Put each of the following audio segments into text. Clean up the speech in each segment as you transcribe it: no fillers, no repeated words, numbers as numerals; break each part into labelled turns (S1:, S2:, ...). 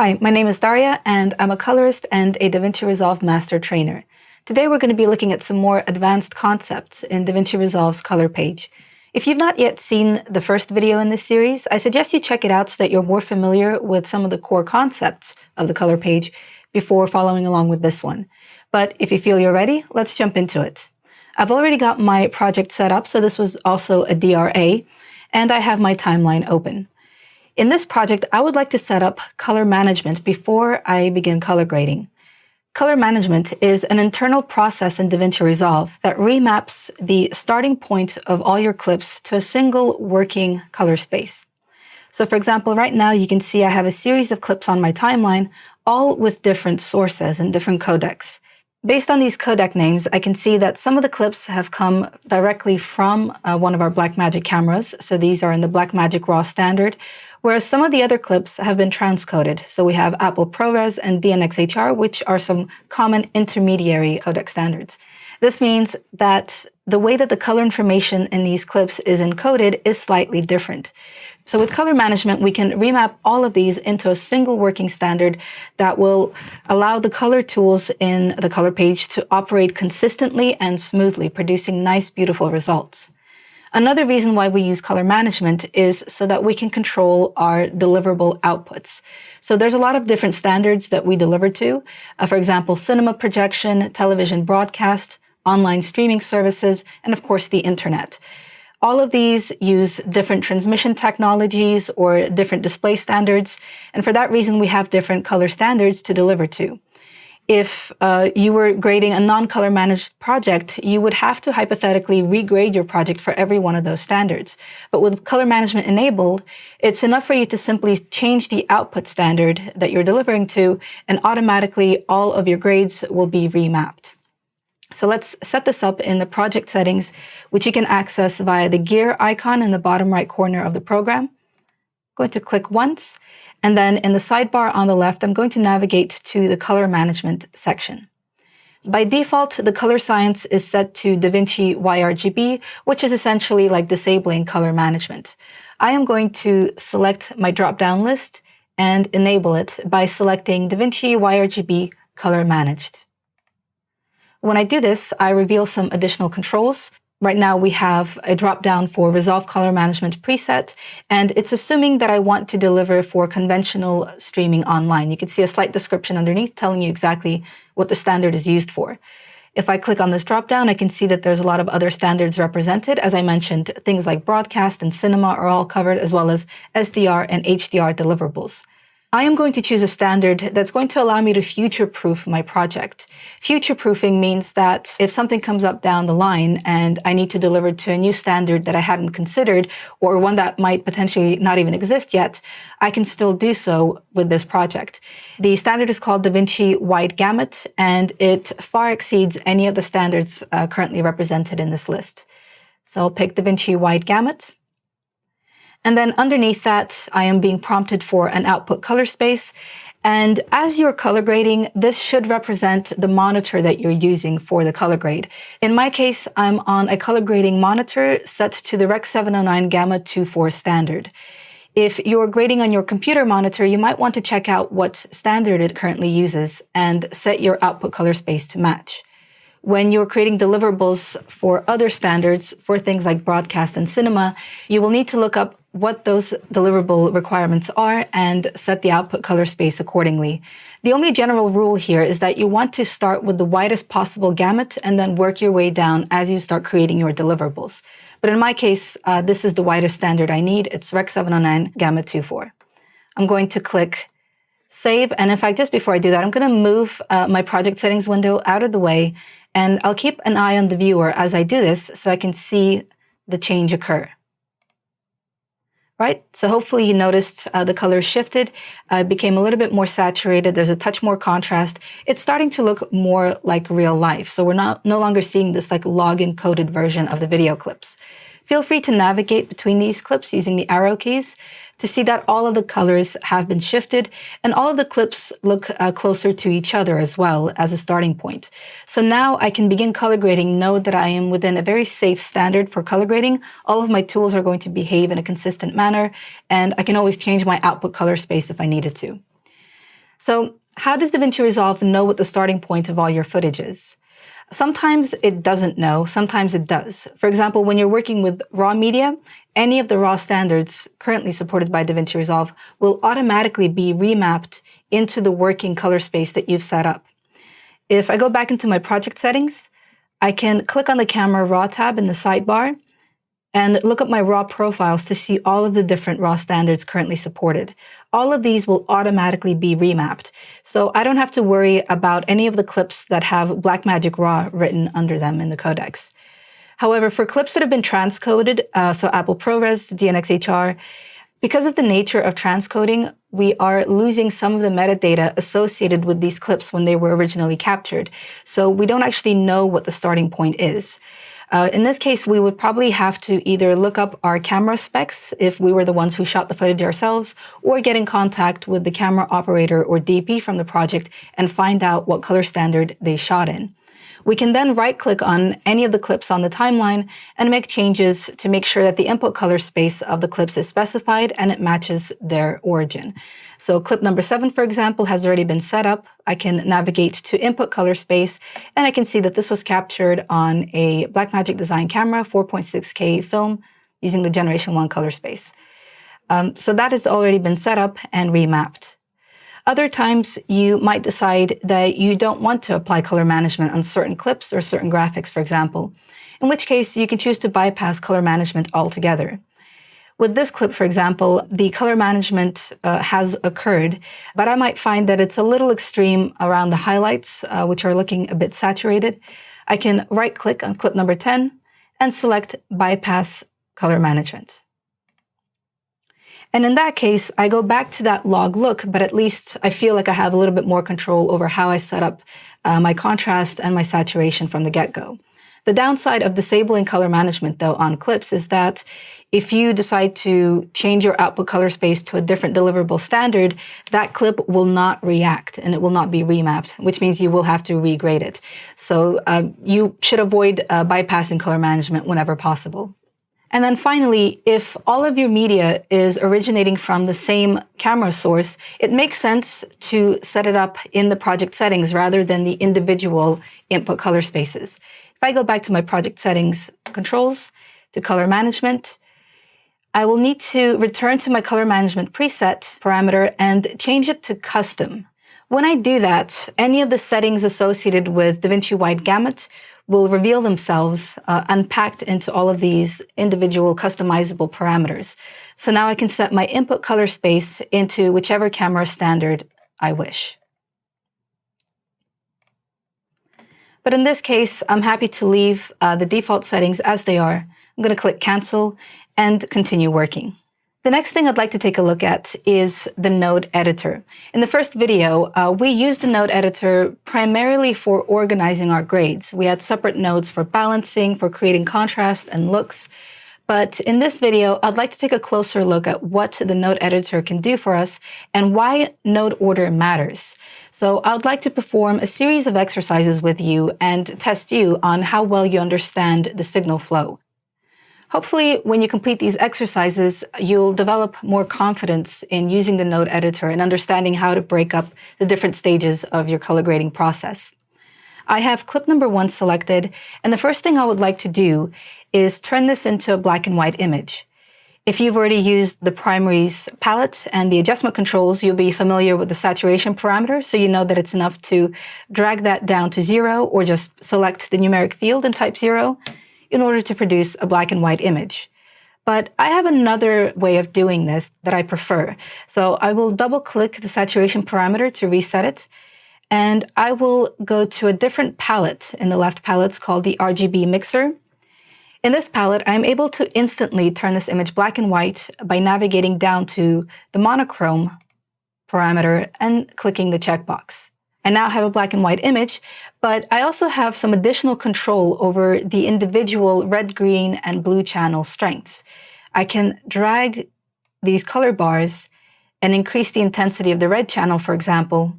S1: Hi, my name is Daria, and I'm a colorist and a DaVinci Resolve Master Trainer. Today we're going to be looking at some more advanced concepts in DaVinci Resolve's color page. If you've not yet seen the first video in this series, I suggest you check it out so that you're more familiar with some of the core concepts of the color page before following along with this one. But if you feel you're ready, let's jump into it. I've already got my project set up, so this was also a DRA, and I have my timeline open. In this project, I would like to set up color management before I begin color grading. Color management is an internal process in DaVinci Resolve that remaps the starting point of all your clips to a single working color space. So for example, right now you can see I have a series of clips on my timeline, all with different sources and different codecs. Based on these codec names, I can see that some of the clips have come directly from one of our Blackmagic cameras. So these are in the Blackmagic RAW standard, whereas some of the other clips have been transcoded. So we have Apple ProRes and DNxHR, which are some common intermediary codec standards. This means that the way that the color information in these clips is encoded is slightly different. So with color management, we can remap all of these into a single working standard that will allow the color tools in the color page to operate consistently and smoothly, producing nice, beautiful results. Another reason why we use color management is so that we can control our deliverable outputs. So there's a lot of different standards that we deliver to. For example, cinema projection, television broadcast, online streaming services, and of course the internet. All of these use different transmission technologies or different display standards, and for that reason we have different color standards to deliver to. If you were grading a non-color managed project, you would have to hypothetically regrade your project for every one of those standards. But with color management enabled, it's enough for you to simply change the output standard that you're delivering to, and automatically all of your grades will be remapped. So let's set this up in the project settings, which you can access via the gear icon in the bottom right corner of the program. I'm going to click once, and then in the sidebar on the left, I'm going to navigate to the color management section. By default, the color science is set to DaVinci YRGB, which is essentially like disabling color management. I am going to select my drop-down list and enable it by selecting DaVinci YRGB Color Managed. When I do this, I reveal some additional controls. Right now we have a drop-down for Resolve Color Management preset, and it's assuming that I want to deliver for conventional streaming online. You can see a slight description underneath telling you exactly what the standard is used for. If I click on this drop-down, I can see that there's a lot of other standards represented. As I mentioned, things like broadcast and cinema are all covered, as well as SDR and HDR deliverables. I am going to choose a standard that's going to allow me to future-proof my project. Future-proofing means that if something comes up down the line and I need to deliver to a new standard that I hadn't considered, or one that might potentially not even exist yet, I can still do so with this project. The standard is called DaVinci Wide Gamut, and it far exceeds any of the standards currently represented in this list. So I'll pick DaVinci Wide Gamut. And then underneath that, I am being prompted for an output color space. And as you're color grading, this should represent the monitor that you're using for the color grade. In my case, I'm on a color grading monitor set to the Rec. 709 Gamma 2.4 standard. If you're grading on your computer monitor, you might want to check out what standard it currently uses and set your output color space to match. When you're creating deliverables for other standards, for things like broadcast and cinema, you will need to look up what those deliverable requirements are and set the output color space accordingly. The only general rule here is that you want to start with the widest possible gamut and then work your way down as you start creating your deliverables. But in my case, this is the widest standard I need. It's Rec. 709 Gamma 2.4. I'm going to click Save, and in fact, just before I do that, I'm going to move my project settings window out of the way, and I'll keep an eye on the viewer as I do this so I can see the change occur. Right, so hopefully you noticed the color shifted, became a little bit more saturated, there's a touch more contrast. It's starting to look more like real life, so we're no longer seeing this like log encoded version of the video clips. Feel free to navigate between these clips using the arrow keys to see that all of the colors have been shifted and all of the clips look closer to each other as well as a starting point. So now I can begin color grading, know that I am within a very safe standard for color grading. All of my tools are going to behave in a consistent manner, and I can always change my output color space if I needed to. So how does DaVinci Resolve know what the starting point of all your footage is? Sometimes it doesn't know, sometimes it does. For example, when you're working with raw media, any of the raw standards currently supported by DaVinci Resolve will automatically be remapped into the working color space that you've set up. If I go back into my project settings, I can click on the camera raw tab in the sidebar and look up my raw profiles to see all of the different raw standards currently supported. All of these will automatically be remapped. So I don't have to worry about any of the clips that have Blackmagic RAW written under them in the codecs. However, for clips that have been transcoded, so Apple ProRes, DNxHR, because of the nature of transcoding, we are losing some of the metadata associated with these clips when they were originally captured. So we don't actually know what the starting point is. In this case, we would probably have to either look up our camera specs if we were the ones who shot the footage ourselves, or get in contact with the camera operator or DP from the project and find out what color standard they shot in. We can then right-click on any of the clips on the timeline and make changes to make sure that the input color space of the clips is specified and it matches their origin. So clip number 7, for example, has already been set up. I can navigate to input color space, and I can see that this was captured on a Blackmagic Design camera, 4.6K film, using the Generation 1 color space. So that has already been set up and remapped. Other times, you might decide that you don't want to apply color management on certain clips or certain graphics, for example, in which case you can choose to bypass color management altogether. With this clip, for example, the color management has occurred, but I might find that it's a little extreme around the highlights, which are looking a bit saturated. I can right-click on clip number 10 and select Bypass Color Management. And in that case, I go back to that log look, but at least I feel like I have a little bit more control over how I set up my contrast and my saturation from the get-go. The downside of disabling color management, though, on clips is that if you decide to change your output color space to a different deliverable standard, that clip will not react and it will not be remapped, which means you will have to regrade it. So you should avoid bypassing color management whenever possible. And then finally, if all of your media is originating from the same camera source, it makes sense to set it up in the project settings rather than the individual input color spaces. If I go back to my project settings controls, to color management, I will need to return to my color management preset parameter and change it to custom. When I do that, any of the settings associated with DaVinci Wide Gamut will reveal themselves unpacked into all of these individual customizable parameters. So now I can set my input color space into whichever camera standard I wish. But in this case, I'm happy to leave the default settings as they are. I'm going to click Cancel and continue working. The next thing I'd like to take a look at is the node editor. In the first video, we used the node editor primarily for organizing our grades. We had separate nodes for balancing, for creating contrast and looks. But in this video, I'd like to take a closer look at what the node editor can do for us and why node order matters. So I'd like to perform a series of exercises with you and test you on how well you understand the signal flow. Hopefully, when you complete these exercises, you'll develop more confidence in using the node editor and understanding how to break up the different stages of your color grading process. I have clip number 1 selected, and the first thing I would like to do is turn this into a black and white image. If you've already used the primaries palette and the adjustment controls, you'll be familiar with the saturation parameter, so you know that it's enough to drag that down to 0 or just select the numeric field and type 0. In order to produce a black and white image. But I have another way of doing this that I prefer. So I will double click the saturation parameter to reset it, and I will go to a different palette in the left palette. It's called the RGB mixer. In this palette, I'm able to instantly turn this image black and white by navigating down to the monochrome parameter and clicking the checkbox. I now have a black and white image, but I also have some additional control over the individual red, green, and blue channel strengths. I can drag these color bars and increase the intensity of the red channel, for example,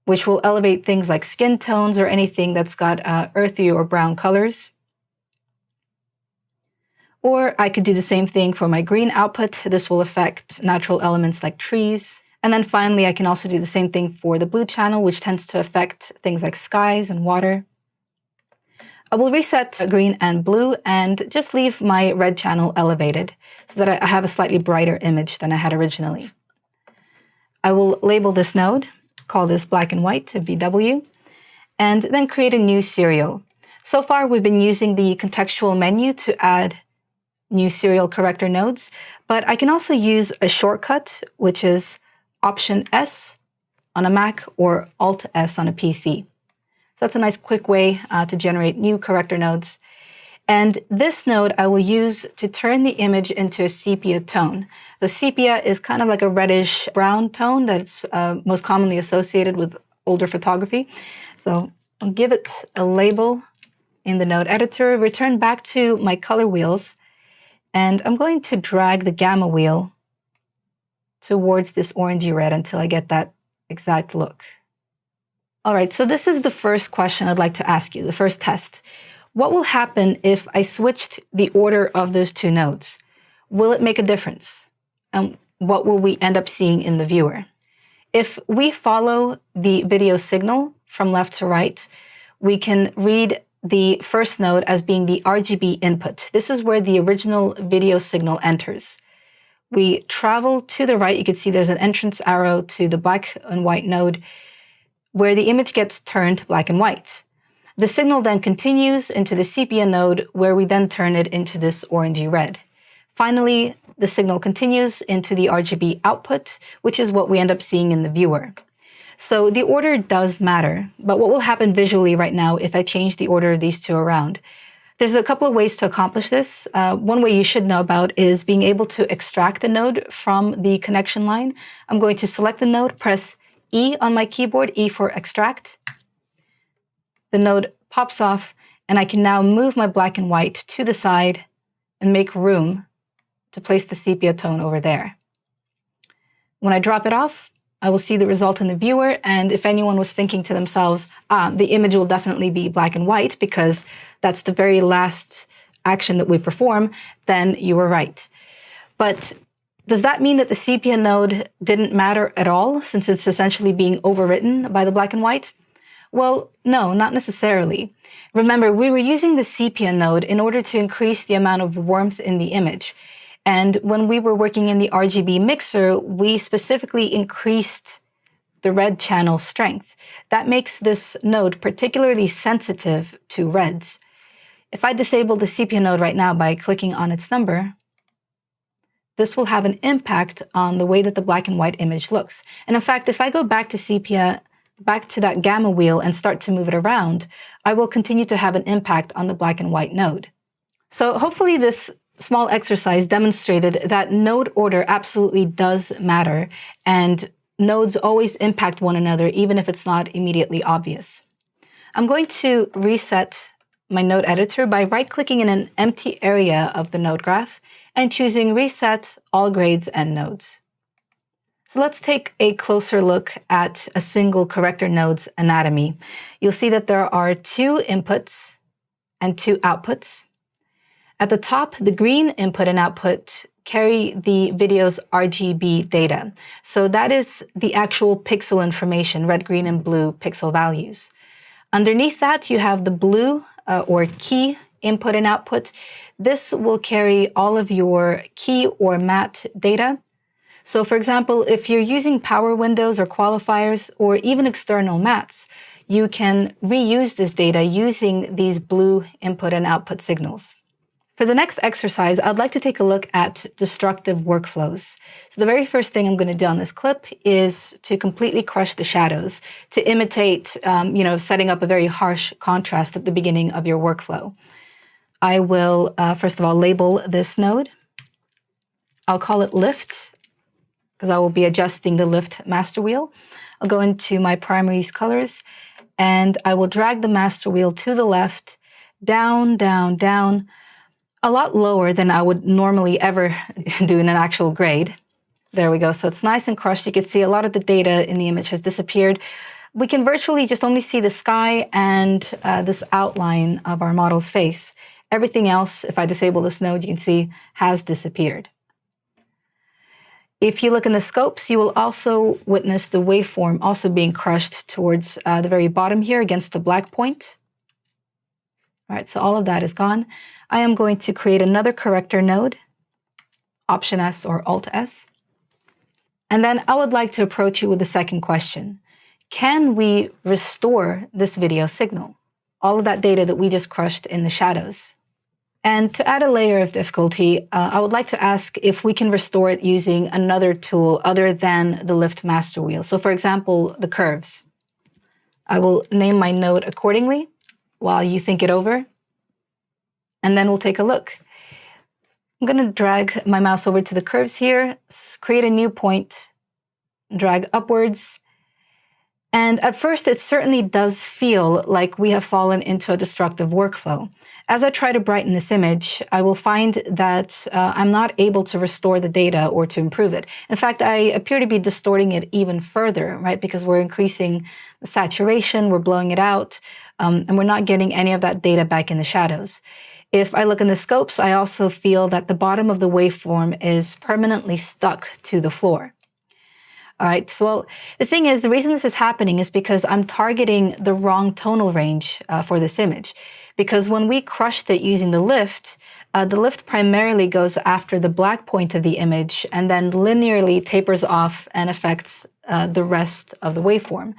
S1: which will elevate things like skin tones or anything that's got earthy or brown colors. Or I could do the same thing for my green output. This will affect natural elements like trees. And then finally, I can also do the same thing for the blue channel, which tends to affect things like skies and water. I will reset green and blue and just leave my red channel elevated so that I have a slightly brighter image than I had originally. I will label this node, call this black and white to BW, and then create a new serial. So far, we've been using the contextual menu to add new serial corrector nodes, but I can also use a shortcut, which is Option S on a Mac or Alt S on a PC. So that's a nice quick way to generate new corrector nodes. And this node I will use to turn the image into a sepia tone. The sepia is kind of like a reddish brown tone that's most commonly associated with older photography. So I'll give it a label in the node editor, return back to my color wheels, and I'm going to drag the gamma wheel towards this orangey red until I get that exact look. All right, so this is the first question I'd like to ask you, the first test. What will happen if I switched the order of those two nodes? Will it make a difference? And what will we end up seeing in the viewer? If we follow the video signal from left to right, we can read the first node as being the RGB input. This is where the original video signal enters. We travel to the right. You can see there's an entrance arrow to the black and white node where the image gets turned black and white. The signal then continues into the sepia node where we then turn it into this orangey red. Finally, the signal continues into the RGB output, which is what we end up seeing in the viewer. So the order does matter, but what will happen visually right now if I change the order of these two around? There's a couple of ways to accomplish this. One way you should know about is being able to extract the node from the connection line. I'm going to select the node, press E on my keyboard, E for extract. The node pops off, and I can now move my black and white to the side and make room to place the sepia tone over there. When I drop it off, I will see the result in the viewer, and if anyone was thinking to themselves, the image will definitely be black and white because that's the very last action that we perform, then you were right. But does that mean that the sepia node didn't matter at all since it's essentially being overwritten by the black and white? Well, no, not necessarily. Remember, we were using the sepia node in order to increase the amount of warmth in the image. And when we were working in the RGB mixer, we specifically increased the red channel strength. That makes this node particularly sensitive to reds. If I disable the sepia node right now by clicking on its number, this will have an impact on the way that the black and white image looks. And in fact, if I go back to sepia, back to that gamma wheel and start to move it around, I will continue to have an impact on the black and white node. So hopefully this small exercise demonstrated that node order absolutely does matter, and nodes always impact one another even if it's not immediately obvious. I'm going to reset my node editor by right-clicking in an empty area of the node graph and choosing Reset All Grades and Nodes. So let's take a closer look at a single corrector node's anatomy. You'll see that there are two inputs and two outputs. At the top, the green input and output carry the video's RGB data. So that is the actual pixel information, red, green, and blue pixel values. Underneath that, you have the blue or key input and output. This will carry all of your key or matte data. So for example, if you're using power windows or qualifiers or even external mattes, you can reuse this data using these blue input and output signals. For the next exercise, I'd like to take a look at destructive workflows. So the very first thing I'm going to do on this clip is to completely crush the shadows to imitate, setting up a very harsh contrast at the beginning of your workflow. I will, first of all, label this node. I'll call it lift because I will be adjusting the lift master wheel. I'll go into my primaries colors and I will drag the master wheel to the left, down, down, down, a lot lower than I would normally ever do in an actual grade. There we go. So it's nice and crushed. You can see a lot of the data in the image has disappeared. We can virtually just only see the sky and this outline of our model's face. Everything else, if I disable this node, you can see has disappeared. If you look in the scopes, you will also witness the waveform also being crushed towards the very bottom here against the black point. All right, so all of that is gone. I am going to create another corrector node, Option S or Alt S. And then I would like to approach you with the second question. Can we restore this video signal? All of that data that we just crushed in the shadows. And to add a layer of difficulty, I would like to ask if we can restore it using another tool other than the Lift Master Wheel. So for example, the curves. I will name my node accordingly while you think it over, and then we'll take a look. I'm going to drag my mouse over to the curves here, create a new point, drag upwards. And at first, it certainly does feel like we have fallen into a destructive workflow. As I try to brighten this image, I will find that I'm not able to restore the data or to improve it. In fact, I appear to be distorting it even further, right? Because we're increasing the saturation, we're blowing it out, and we're not getting any of that data back in the shadows. If I look in the scopes, I also feel that the bottom of the waveform is permanently stuck to the floor. All right, well, the thing is, the reason this is happening is because I'm targeting the wrong tonal range for this image. Because when we crushed it using the lift primarily goes after the black point of the image and then linearly tapers off and affects the rest of the waveform.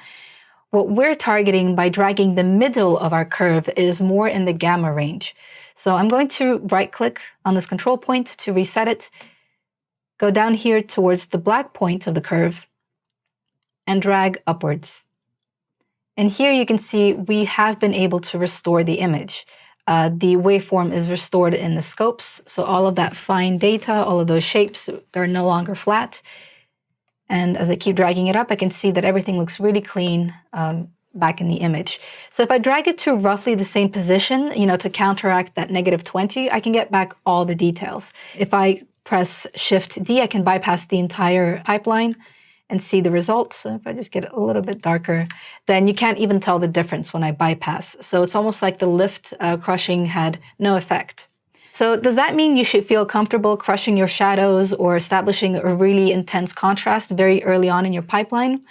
S1: What we're targeting by dragging the middle of our curve is more in the gamma range. So I'm going to right-click on this control point to reset it, go down here towards the black point of the curve, and drag upwards. And here you can see we have been able to restore the image. The waveform is restored in the scopes, so all of that fine data, all of those shapes, they're no longer flat. And as I keep dragging it up, I can see that everything looks really clean back in the image. So if I drag it to roughly the same position, to counteract that -20, I can get back all the details. If I press Shift-D, I can bypass the entire pipeline and see the results. So if I just get it a little bit darker, then you can't even tell the difference when I bypass. So it's almost like the lift crushing had no effect. So does that mean you should feel comfortable crushing your shadows or establishing a really intense contrast very early on in your pipeline?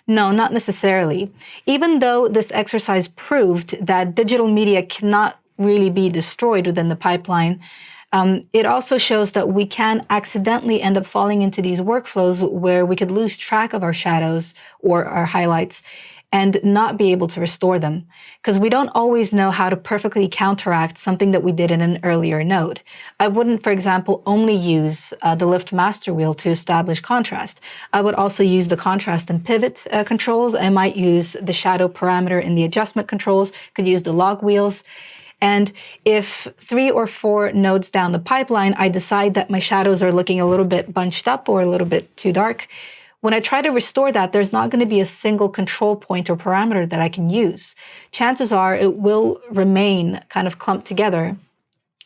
S1: No, not necessarily. Even though this exercise proved that digital media cannot really be destroyed within the pipeline, it also shows that we can accidentally end up falling into these workflows where we could lose track of our shadows or our highlights and not be able to restore them, because we don't always know how to perfectly counteract something that we did in an earlier node. I wouldn't, for example, only use the Lift Master Wheel to establish contrast. I would also use the contrast and pivot controls. I might use the shadow parameter in the adjustment controls, could use the log wheels. And if 3 or 4 nodes down the pipeline, I decide that my shadows are looking a little bit bunched up or a little bit too dark, when I try to restore that, there's not going to be a single control point or parameter that I can use. Chances are it will remain kind of clumped together.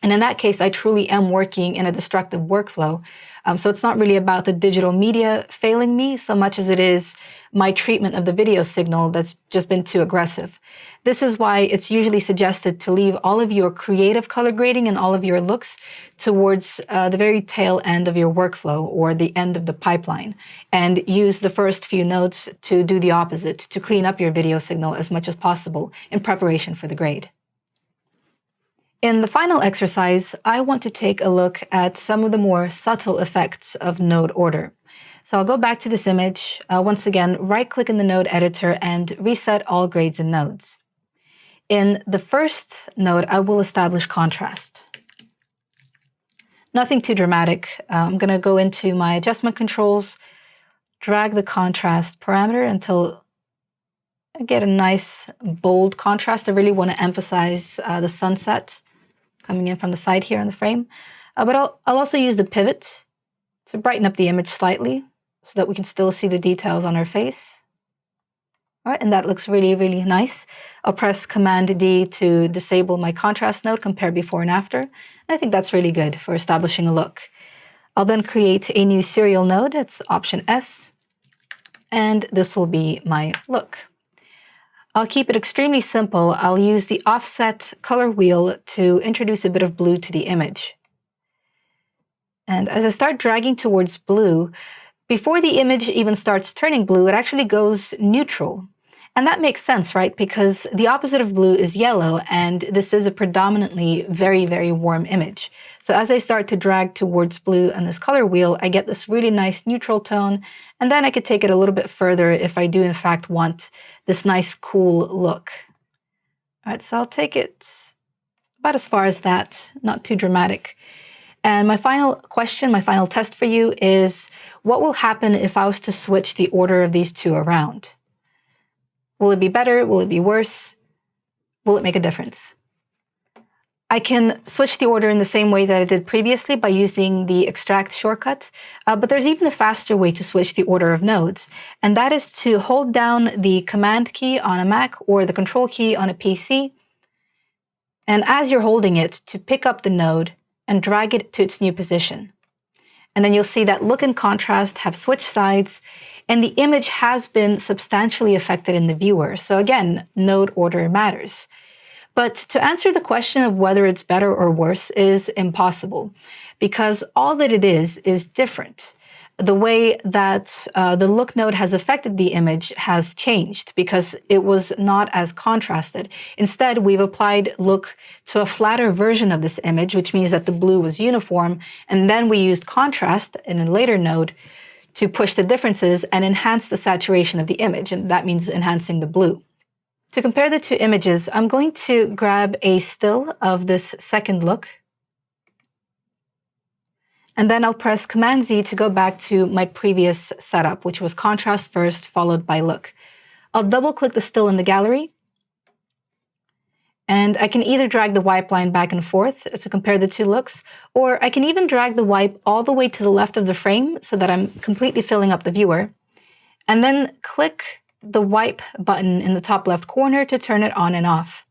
S1: And in that case, I truly am working in a destructive workflow. So it's not really about the digital media failing me so much as it is my treatment of the video signal that's just been too aggressive. This is why it's usually suggested to leave all of your creative color grading and all of your looks towards the very tail end of your workflow or the end of the pipeline, and use the first few nodes to do the opposite, to clean up your video signal as much as possible in preparation for the grade. In the final exercise, I want to take a look at some of the more subtle effects of node order. So I'll go back to this image, once again, right-click in the node editor and reset all grades and nodes. In the first node, I will establish contrast. Nothing too dramatic. I'm going to go into my adjustment controls, drag the contrast parameter until I get a nice bold contrast. I really want to emphasize the sunset coming in from the side here in the frame. But I'll also use the pivot to brighten up the image slightly so that we can still see the details on our face. All right, and that looks really, really nice. I'll press Command-D to disable my contrast node, compare before and after. And I think that's really good for establishing a look. I'll then create a new serial node. It's Option S. And this will be my look. I'll keep it extremely simple. I'll use the offset color wheel to introduce a bit of blue to the image. And as I start dragging towards blue, Before the image even starts turning blue, it actually goes neutral. And that makes sense, right? Because the opposite of blue is yellow, and this is a predominantly very, very warm image. So as I start to drag towards blue on this color wheel, I get this really nice neutral tone, and then I could take it a little bit further if I do in fact want this nice cool look. All right, so I'll take it about as far as that, not too dramatic. And my final question, my final test for you is, what will happen if I was to switch the order of these two around? Will it be better? Will it be worse? Will it make a difference? I can switch the order in the same way that I did previously by using the extract shortcut, but there's even a faster way to switch the order of nodes, and that is to hold down the Command key on a Mac or the Control key on a PC, and as you're holding it, to pick up the node and drag it to its new position. And then you'll see that look and contrast have switched sides, and the image has been substantially affected in the viewer. So again, node order matters. But to answer the question of whether it's better or worse is impossible, because all that it is different. The way that the look node has affected the image has changed because it was not as contrasted. Instead, we've applied look to a flatter version of this image, which means that the blue was uniform, and then we used contrast in a later node to push the differences and enhance the saturation of the image, and that means enhancing the blue. To compare the two images, I'm going to grab a still of this second look, and then I'll press Command-Z to go back to my previous setup, which was contrast first, followed by look. I'll double-click the still in the gallery, and I can either drag the wipe line back and forth to compare the two looks, or I can even drag the wipe all the way to the left of the frame so that I'm completely filling up the viewer, and then click the wipe button in the top left corner to turn it on and off.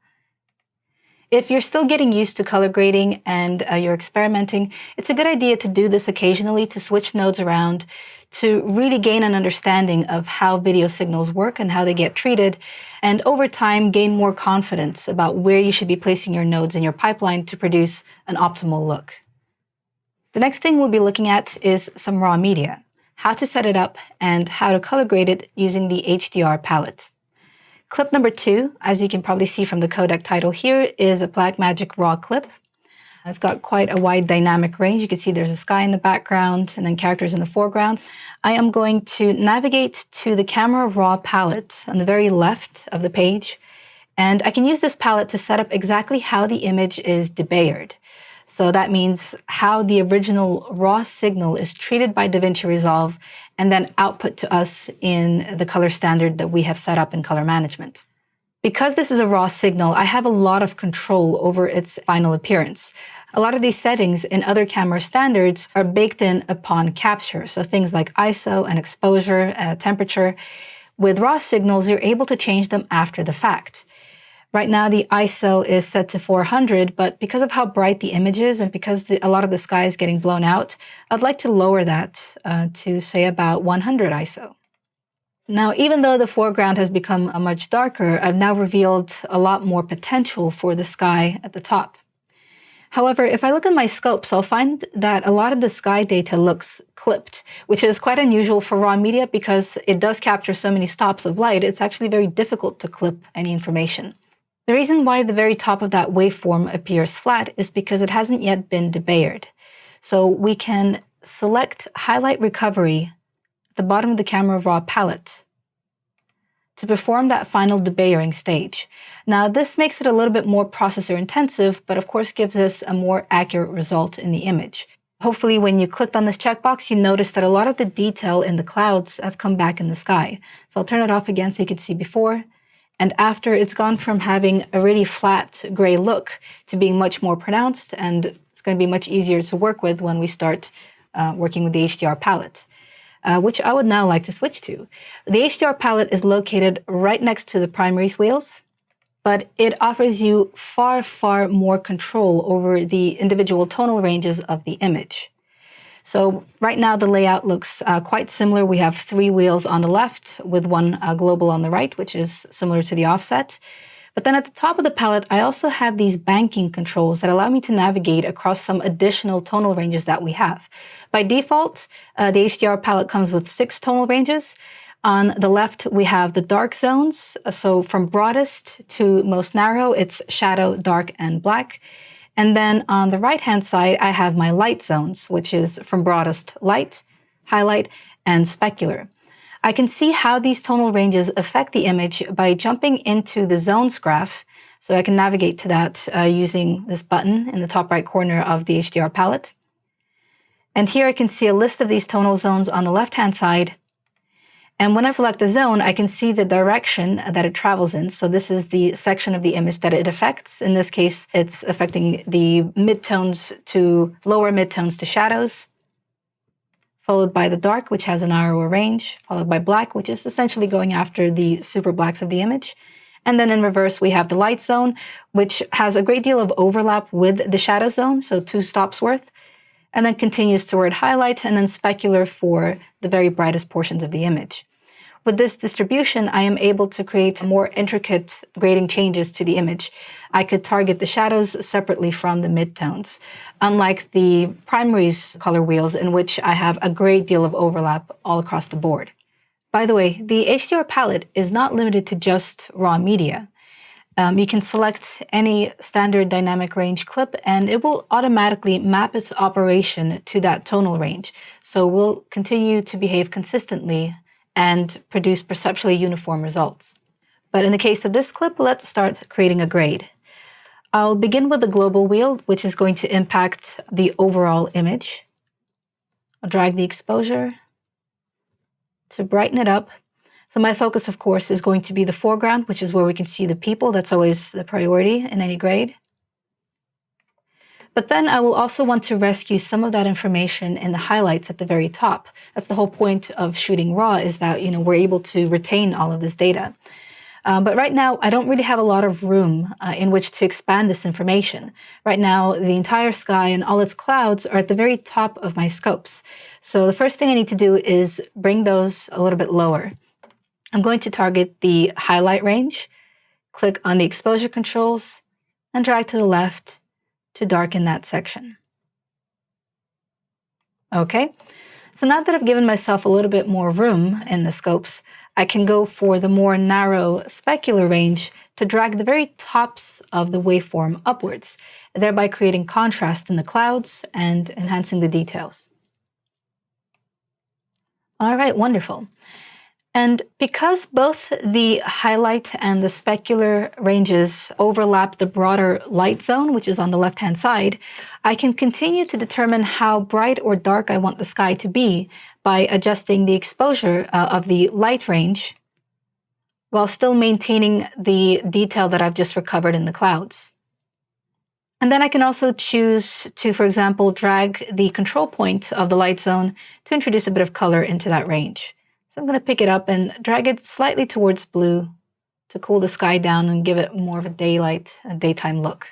S1: If you're still getting used to color grading and you're experimenting, it's a good idea to do this occasionally, to switch nodes around, to really gain an understanding of how video signals work and how they get treated, and over time gain more confidence about where you should be placing your nodes in your pipeline to produce an optimal look. The next thing we'll be looking at is some raw media, how to set it up, and how to color grade it using the HDR palette. Clip number 2, as you can probably see from the codec title here, is a Blackmagic RAW clip. It's got quite a wide dynamic range. You can see there's a sky in the background and then characters in the foreground. I am going to navigate to the Camera Raw palette on the very left of the page, and I can use this palette to set up exactly how the image is debayered. So that means how the original raw signal is treated by DaVinci Resolve and then output to us in the color standard that we have set up in color management. Because this is a raw signal, I have a lot of control over its final appearance. A lot of these settings in other camera standards are baked in upon capture, so things like ISO and exposure, temperature. With raw signals, you're able to change them after the fact. Right now, the ISO is set to 400, but because of how bright the image is and because a lot of the sky is getting blown out, I'd like to lower that to, say, about 100 ISO. Now, even though the foreground has become much darker, I've now revealed a lot more potential for the sky at the top. However, if I look at my scopes, I'll find that a lot of the sky data looks clipped, which is quite unusual for raw media because it does capture so many stops of light. It's actually very difficult to clip any information. The reason why the very top of that waveform appears flat is because it hasn't yet been debayered. So we can select Highlight Recovery at the bottom of the Camera Raw palette to perform that final debayering stage. Now, this makes it a little bit more processor intensive, but of course gives us a more accurate result in the image. Hopefully, when you clicked on this checkbox, you noticed that a lot of the detail in the clouds have come back in the sky. So I'll turn it off again so you can see before and after. It's gone from having a really flat gray look to being much more pronounced, and it's going to be much easier to work with when we start working with the HDR palette, which I would now like to switch to. The HDR palette is located right next to the primaries wheels, but it offers you far, far more control over the individual tonal ranges of the image. So right now the layout looks quite similar. We have 3 wheels on the left with 1 global on the right, which is similar to the offset. But then at the top of the palette, I also have these banking controls that allow me to navigate across some additional tonal ranges that we have. By default, the HDR palette comes with 6 tonal ranges. On the left, we have the dark zones. So from broadest to most narrow, it's shadow, dark, and black. And then on the right-hand side, I have my light zones, which is from broadest light, highlight, and specular. I can see how these tonal ranges affect the image by jumping into the zones graph. So I can navigate to that using this button in the top right corner of the HDR palette. And here I can see a list of these tonal zones on the left-hand side. And when I select a zone, I can see the direction that it travels in. So this is the section of the image that it affects. In this case, it's affecting the midtones to lower midtones to shadows, followed by the dark, which has a narrower range, followed by black, which is essentially going after the super blacks of the image. And then in reverse, we have the light zone, which has a great deal of overlap with the shadow zone, so 2 stops worth, and then continues toward highlight and then specular for the very brightest portions of the image. With this distribution, I am able to create more intricate grading changes to the image. I could target the shadows separately from the midtones, unlike the primaries color wheels in which I have a great deal of overlap all across the board. By the way, the HDR palette is not limited to just raw media. You can select any standard dynamic range clip and it will automatically map its operation to that tonal range. So we'll continue to behave consistently and produce perceptually uniform results. But in the case of this clip, let's start creating a grade. I'll begin with the global wheel, which is going to impact the overall image. I'll drag the exposure to brighten it up. So my focus, of course, is going to be the foreground, which is where we can see the people. That's always the priority in any grade. But then I will also want to rescue some of that information in the highlights at the very top. That's the whole point of shooting raw, is that we're able to retain all of this data. But right now, I don't really have a lot of room in which to expand this information. Right now, the entire sky and all its clouds are at the very top of my scopes. So the first thing I need to do is bring those a little bit lower. I'm going to target the highlight range, click on the exposure controls, and drag to the left to darken that section. Okay, so now that I've given myself a little bit more room in the scopes, I can go for the more narrow specular range to drag the very tops of the waveform upwards, thereby creating contrast in the clouds and enhancing the details. All right, wonderful. And because both the highlight and the specular ranges overlap the broader light zone, which is on the left-hand side, I can continue to determine how bright or dark I want the sky to be by adjusting the exposure of the light range while still maintaining the detail that I've just recovered in the clouds. And then I can also choose to, for example, drag the control point of the light zone to introduce a bit of color into that range. So I'm going to pick it up and drag it slightly towards blue to cool the sky down and give it more of a daytime look.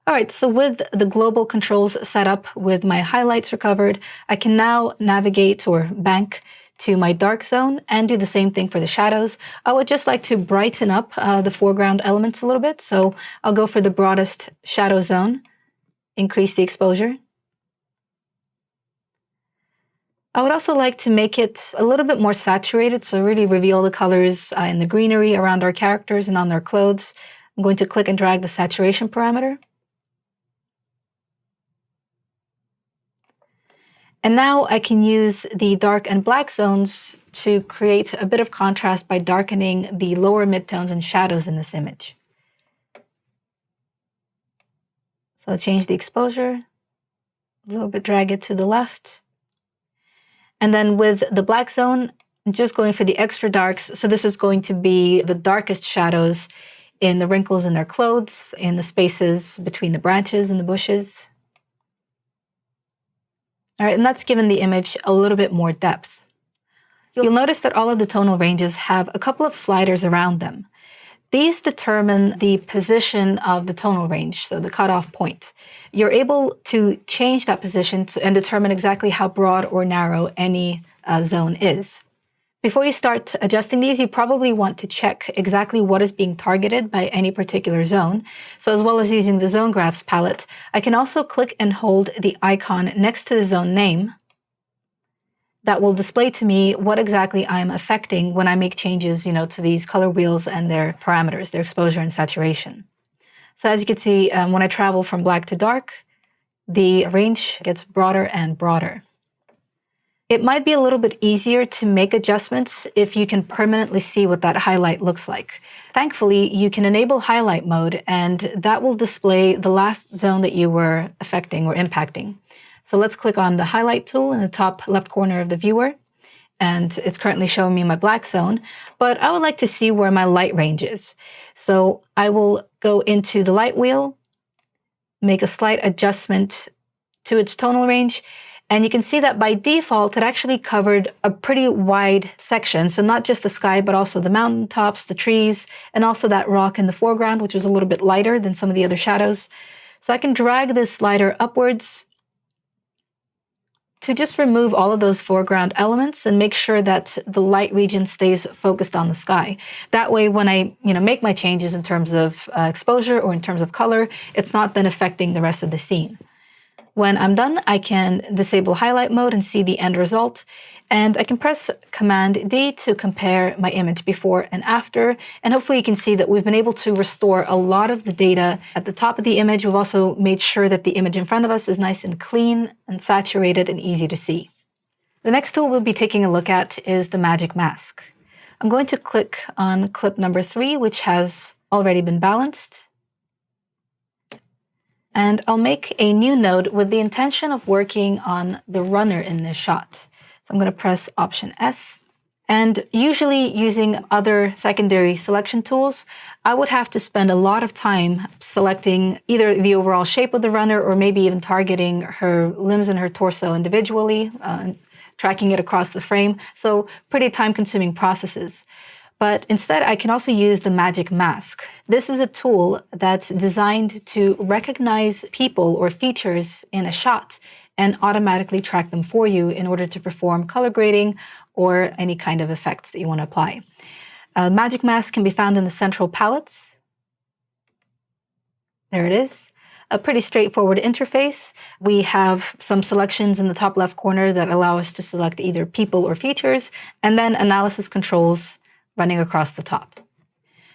S1: All right, so with the global controls set up with my highlights recovered, I can now navigate or bank to my dark zone and do the same thing for the shadows. I would just like to brighten up the foreground elements a little bit. So I'll go for the broadest shadow zone, increase the exposure. I would also like to make it a little bit more saturated, so really reveal the colors in the greenery around our characters and on their clothes. I'm going to click and drag the saturation parameter. And now I can use the dark and black zones to create a bit of contrast by darkening the lower midtones and shadows in this image. So I'll change the exposure, a little bit drag it to the left. And then with the black zone, I'm just going for the extra darks. So this is going to be the darkest shadows in the wrinkles in their clothes, in the spaces between the branches and the bushes. All right, and that's given the image a little bit more depth. You'll notice that all of the tonal ranges have a couple of sliders around them. These determine the position of the tonal range, so the cutoff point. You're able to change that position and determine exactly how broad or narrow any zone is. Before you start adjusting these, you probably want to check exactly what is being targeted by any particular zone. So as well as using the Zone Graphs palette, I can also click and hold the icon next to the zone name that will display to me what exactly I'm affecting when I make changes, to these color wheels and their parameters, their exposure and saturation. So as you can see, when I travel from black to dark, the range gets broader and broader. It might be a little bit easier to make adjustments if you can permanently see what that highlight looks like. Thankfully, you can enable highlight mode, and that will display the last zone that you were affecting or impacting. So let's click on the highlight tool in the top left corner of the viewer, and it's currently showing me my black zone, but I would like to see where my light range is. So I will go into the light wheel, make a slight adjustment to its tonal range, and you can see that by default, it actually covered a pretty wide section. So not just the sky, but also the mountaintops, the trees, and also that rock in the foreground, which was a little bit lighter than some of the other shadows. So I can drag this slider upwards to just remove all of those foreground elements and make sure that the light region stays focused on the sky. That way, when I make my changes in terms of exposure or in terms of color, it's not then affecting the rest of the scene. When I'm done, I can disable highlight mode and see the end result. And I can press Command D to compare my image before and after. And hopefully you can see that we've been able to restore a lot of the data at the top of the image. We've also made sure that the image in front of us is nice and clean and saturated and easy to see. The next tool we'll be taking a look at is the Magic Mask. I'm going to click on clip number 3, which has already been balanced. And I'll make a new node with the intention of working on the runner in this shot. So I'm going to press Option S. And usually using other secondary selection tools, I would have to spend a lot of time selecting either the overall shape of the runner or maybe even targeting her limbs and her torso individually, tracking it across the frame. So pretty time-consuming processes. But instead, I can also use the Magic Mask. This is a tool that's designed to recognize people or features in a shot and automatically track them for you in order to perform color grading or any kind of effects that you want to apply. Magic Mask can be found in the central palettes. There it is. A pretty straightforward interface. We have some selections in the top left corner that allow us to select either people or features, and then analysis controls running across the top.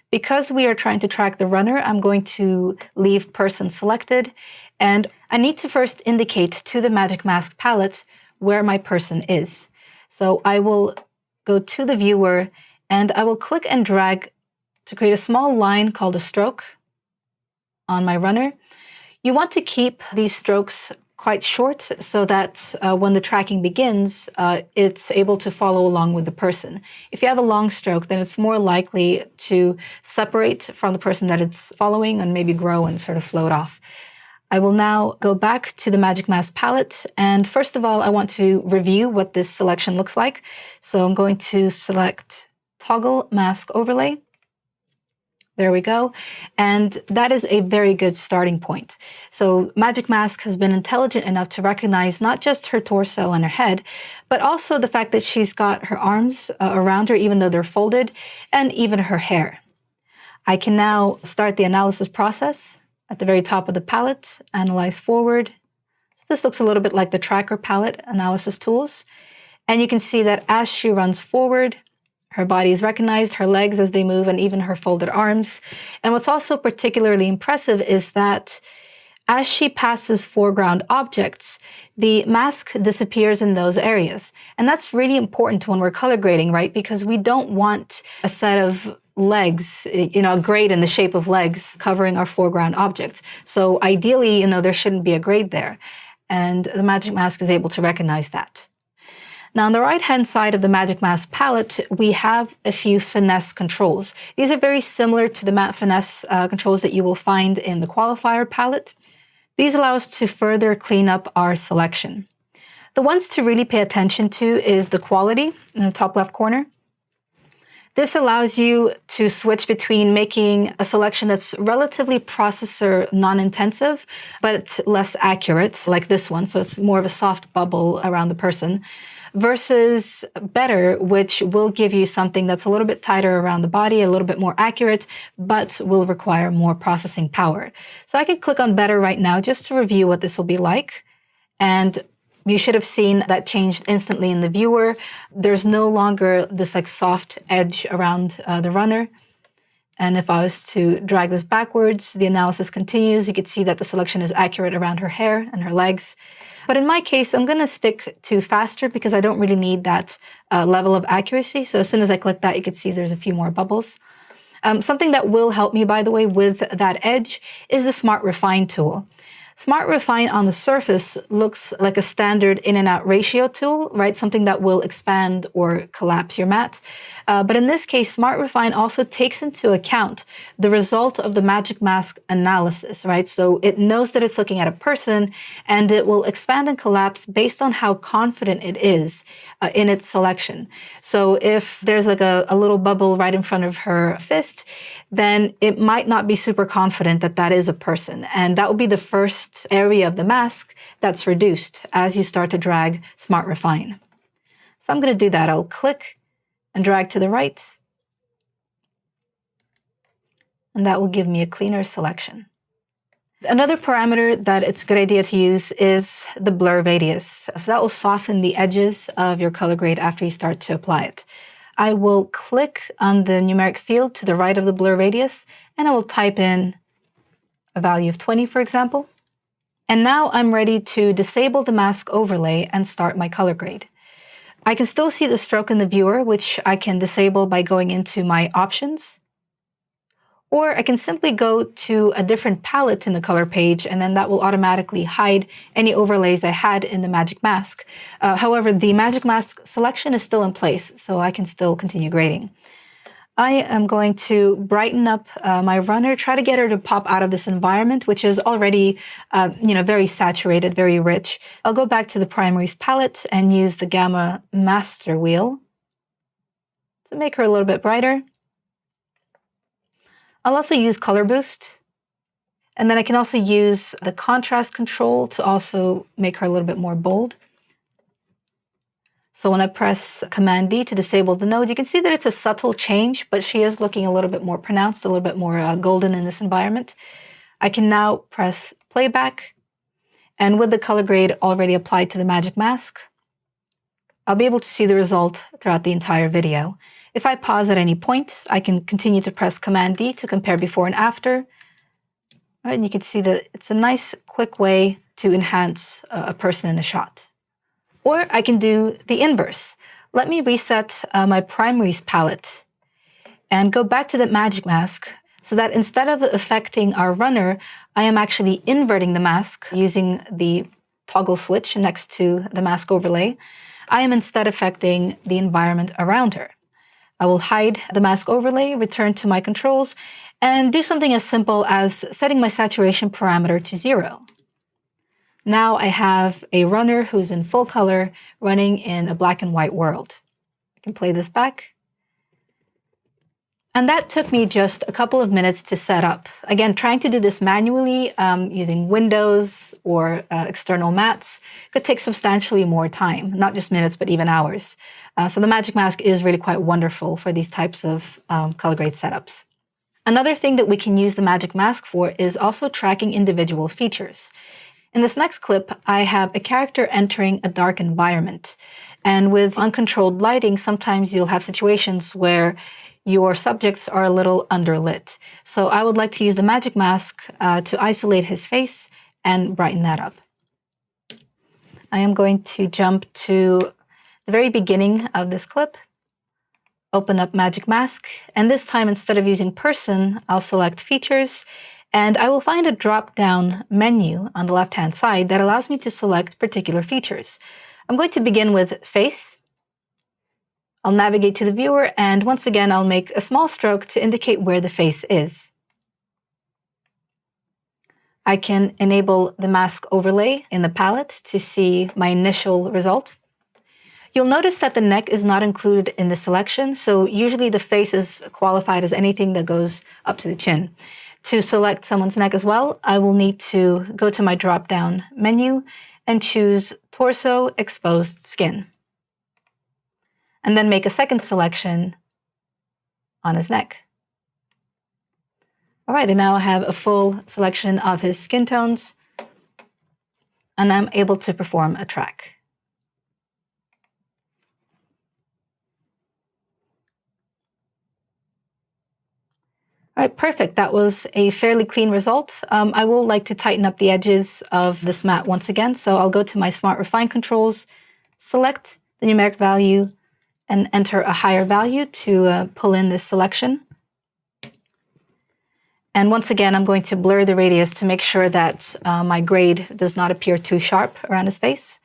S1: Because we are trying to track the runner, I'm going to leave person selected, and I need to first indicate to the Magic Mask palette where my person is. So I will go to the viewer, and I will click and drag to create a small line called a stroke on my runner. You want to keep these strokes quite short so that when the tracking begins, it's able to follow along with the person. If you have a long stroke, then it's more likely to separate from the person that it's following and maybe grow and sort of float off. I will now go back to the Magic Mask palette, and first of all, I want to review what this selection looks like. So I'm going to select Toggle Mask Overlay. There we go. And that is a very good starting point. So Magic Mask has been intelligent enough to recognize not just her torso and her head, but also the fact that she's got her arms around her, even though they're folded, and even her hair. I can now start the analysis process at the very top of the palette, Analyze Forward. This looks a little bit like the Tracker palette analysis tools. And you can see that as she runs forward, her body is recognized, her legs as they move, and even her folded arms. And what's also particularly impressive is that as she passes foreground objects, the mask disappears in those areas. And that's really important when we're color grading, right? Because we don't want a set of legs, a grade in the shape of legs covering our foreground objects. So ideally, there shouldn't be a grade there. And the Magic Mask is able to recognize that. Now, on the right-hand side of the Magic Mask palette, we have a few finesse controls. These are very similar to the matte finesse controls that you will find in the Qualifier palette. These allow us to further clean up our selection. The ones to really pay attention to is the quality in the top left corner. This allows you to switch between making a selection that's relatively processor non-intensive, but less accurate, like this one, so it's more of a soft bubble around the person, versus Better, which will give you something that's a little bit tighter around the body, a little bit more accurate, but will require more processing power. So I can click on Better right now just to review what this will be like. And you should have seen that changed instantly in the viewer. There's no longer this like soft edge around the runner. And if I was to drag this backwards, the analysis continues. You can see that the selection is accurate around her hair and her legs. But in my case, I'm going to stick to faster because I don't really need that level of accuracy. So as soon as I click that, you can see there's a few more bubbles. Something that will help me, by the way, with that edge is the Smart Refine tool. Smart Refine on the surface looks like a standard in and out ratio tool, right? Something that will expand or collapse your matte. But in this case, Smart Refine also takes into account the result of the Magic Mask analysis, right? So it knows that it's looking at a person and it will expand and collapse based on how confident it is in its selection. So if there's like a little bubble right in front of her fist, then it might not be super confident that that is a person. And that will be the first area of the mask that's reduced as you start to drag Smart Refine. So I'm going to do that. I'll click and drag to the right. And that will give me a cleaner selection. Another parameter that it's a good idea to use is the blur radius. So that will soften the edges of your color grade after you start to apply it. I will click on the numeric field to the right of the blur radius, and I will type in a value of 20, for example. And now I'm ready to disable the mask overlay and start my color grade. I can still see the stroke in the viewer, which I can disable by going into my options. Or I can simply go to a different palette in the color page, and then that will automatically hide any overlays I had in the Magic Mask. However, the Magic Mask selection is still in place, so I can still continue grading. I am going to brighten up my runner, try to get her to pop out of this environment, which is already very saturated, very rich. I'll go back to the Primaries palette and use the Gamma Master Wheel to make her a little bit brighter. I'll also use Color Boost. And then I can also use the contrast control to also make her a little bit more bold. So when I press Command D to disable the node, you can see that it's a subtle change, but she is looking a little bit more pronounced, a little bit more golden in this environment. I can now press Playback. And with the color grade already applied to the Magic Mask, I'll be able to see the result throughout the entire video. If I pause at any point, I can continue to press Command D to compare before and after. Right, and you can see that it's a nice, quick way to enhance a person in a shot. Or I can do the inverse. Let me reset my Primaries palette and go back to the Magic Mask so that instead of affecting our runner, I am actually inverting the mask using the toggle switch next to the mask overlay. I am instead affecting the environment around her. I will hide the mask overlay, return to my controls, and do something as simple as setting my saturation parameter to 0. Now I have a runner who's in full color running in a black and white world. I can play this back. And that took me just a couple of minutes to set up. Again, trying to do this manually using Windows or external mats could take substantially more time, not just minutes, but even hours. So the Magic Mask is really quite wonderful for these types of color grade setups. Another thing that we can use the Magic Mask for is also tracking individual features. In this next clip, I have a character entering a dark environment. And with uncontrolled lighting, sometimes you'll have situations where your subjects are a little underlit. So I would like to use the Magic Mask to isolate his face and brighten that up. I am going to jump to the very beginning of this clip, open up Magic Mask, and this time instead of using Person, I'll select Features, and I will find a drop-down menu on the left-hand side that allows me to select particular features. I'm going to begin with Face. I'll navigate to the viewer, and once again, I'll make a small stroke to indicate where the face is. I can enable the mask overlay in the palette to see my initial result. You'll notice that the neck is not included in the selection, so usually the face is qualified as anything that goes up to the chin. To select someone's neck as well, I will need to go to my drop-down menu and choose Torso Exposed Skin. and then make a second selection on his neck. All right, and now I have a full selection of his skin tones, and I'm able to perform a track. All right, perfect. That was a fairly clean result. I will like to tighten up the edges of this matte once again. So I'll go to my Smart Refine controls, select the numeric value, and enter a higher value to pull in this selection. And once again, I'm going to blur the radius to make sure that my grade does not appear too sharp around his face.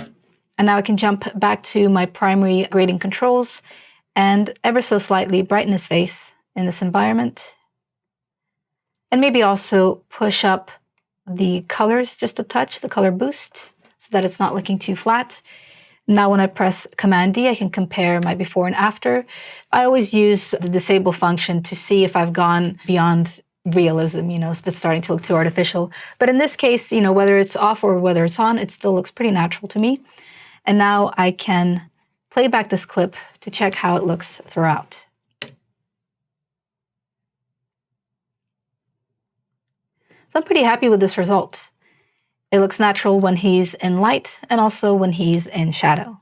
S1: And now I can jump back to my primary grading controls and ever so slightly brighten his face in this environment. And maybe also push up the colors just a touch, the color boost, so that it's not looking too flat. Now when I press Command D, I can compare my before and after. I always use the disable function to see if I've gone beyond realism, if it's starting to look too artificial. But in this case, whether it's off or whether it's on, it still looks pretty natural to me. And now I can play back this clip to check how it looks throughout. So I'm pretty happy with this result. It looks natural when he's in light and also when he's in shadow.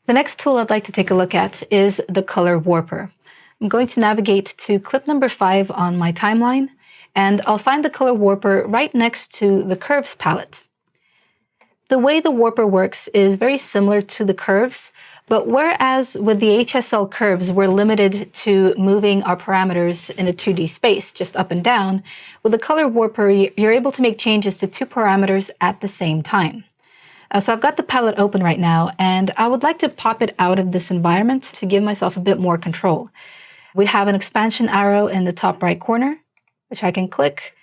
S1: The next tool I'd like to take a look at is the Color Warper. I'm going to navigate to clip number 5 on my timeline, and I'll find the Color Warper right next to the Curves palette. The way the Warper works is very similar to the Curves, but whereas with the HSL Curves, we're limited to moving our parameters in a 2D space, just up and down, with the Color Warper, you're able to make changes to 2 parameters at the same time. So I've got the palette open right now, and I would like to pop it out of this environment to give myself a bit more control. We have an expansion arrow in the top right corner, which I can click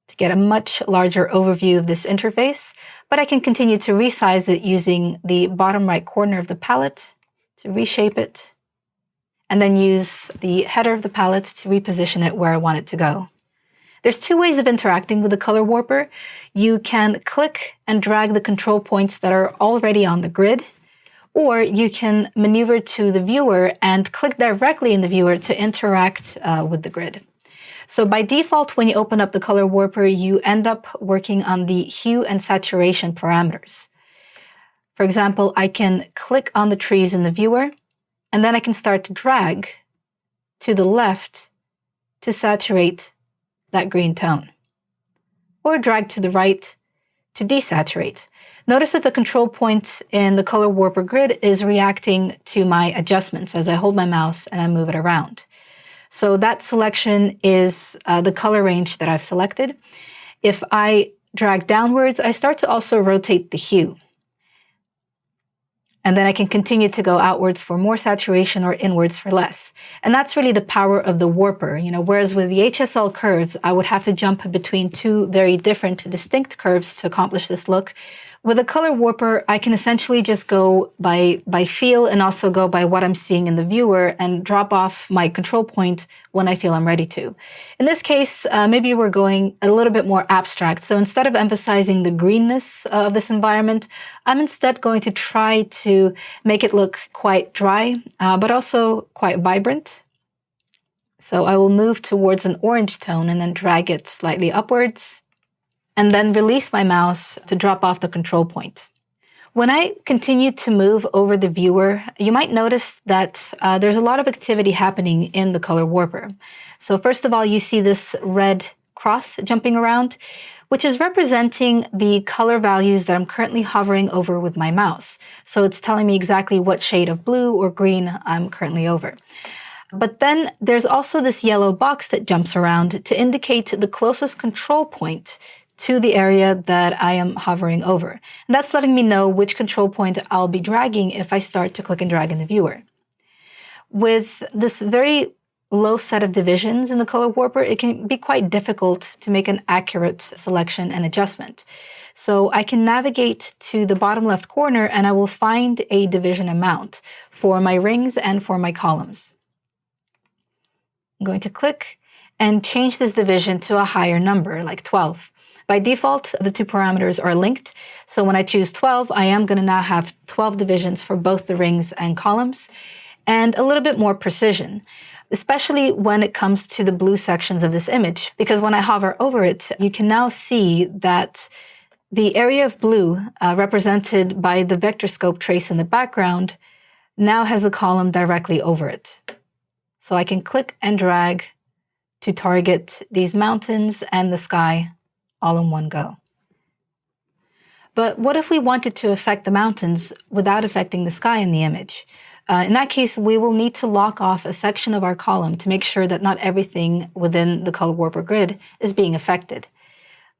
S1: to get a much larger overview of this interface, but I can continue to resize it using the bottom right corner of the palette to reshape it, and then use the header of the palette to reposition it where I want it to go. There's 2 ways of interacting with the Color Warper. You can click and drag the control points that are already on the grid, or you can maneuver to the viewer and click directly in the viewer to interact with the grid. So by default, when you open up the Color Warper, you end up working on the hue and saturation parameters. For example, I can click on the trees in the viewer, and then I can start to drag to the left to saturate that green tone, or drag to the right to desaturate. Notice that the control point in the Color Warper grid is reacting to my adjustments as I hold my mouse and I move it around. So that selection is the color range that I've selected. If I drag downwards, I start to also rotate the hue. And then I can continue to go outwards for more saturation or inwards for less. And that's really the power of the Warper. Whereas with the HSL curves, I would have to jump between 2 very different, distinct curves to accomplish this look. With a Color Warper, I can essentially just go by feel and also go by what I'm seeing in the viewer and drop off my control point when I feel I'm ready to. In this case, maybe we're going a little bit more abstract. So instead of emphasizing the greenness of this environment, I'm instead going to try to make it look quite dry, but also quite vibrant. So I will move towards an orange tone and then drag it slightly upwards, and then release my mouse to drop off the control point. When I continue to move over the viewer, you might notice that there's a lot of activity happening in the Color Warper. So first of all, you see this red cross jumping around, which is representing the color values that I'm currently hovering over with my mouse. So it's telling me exactly what shade of blue or green I'm currently over. But then there's also this yellow box that jumps around to indicate the closest control point to the area that I am hovering over. And that's letting me know which control point I'll be dragging if I start to click and drag in the viewer. With this very low set of divisions in the Color Warper, it can be quite difficult to make an accurate selection and adjustment. So I can navigate to the bottom left corner and I will find a division amount for my rings and for my columns. I'm going to click and change this division to a higher number, like 12. By default, the two parameters are linked. So when I choose 12, I am going to now have 12 divisions for both the rings and columns, and a little bit more precision, especially when it comes to the blue sections of this image, because when I hover over it, you can now see that the area of blue represented by the vector scope trace in the background now has a column directly over it. So I can click and drag to target these mountains and the sky all in one go. But what if we wanted to affect the mountains without affecting the sky in the image? In that case, we will need to lock off a section of our column to make sure that not everything within the color warper grid is being affected.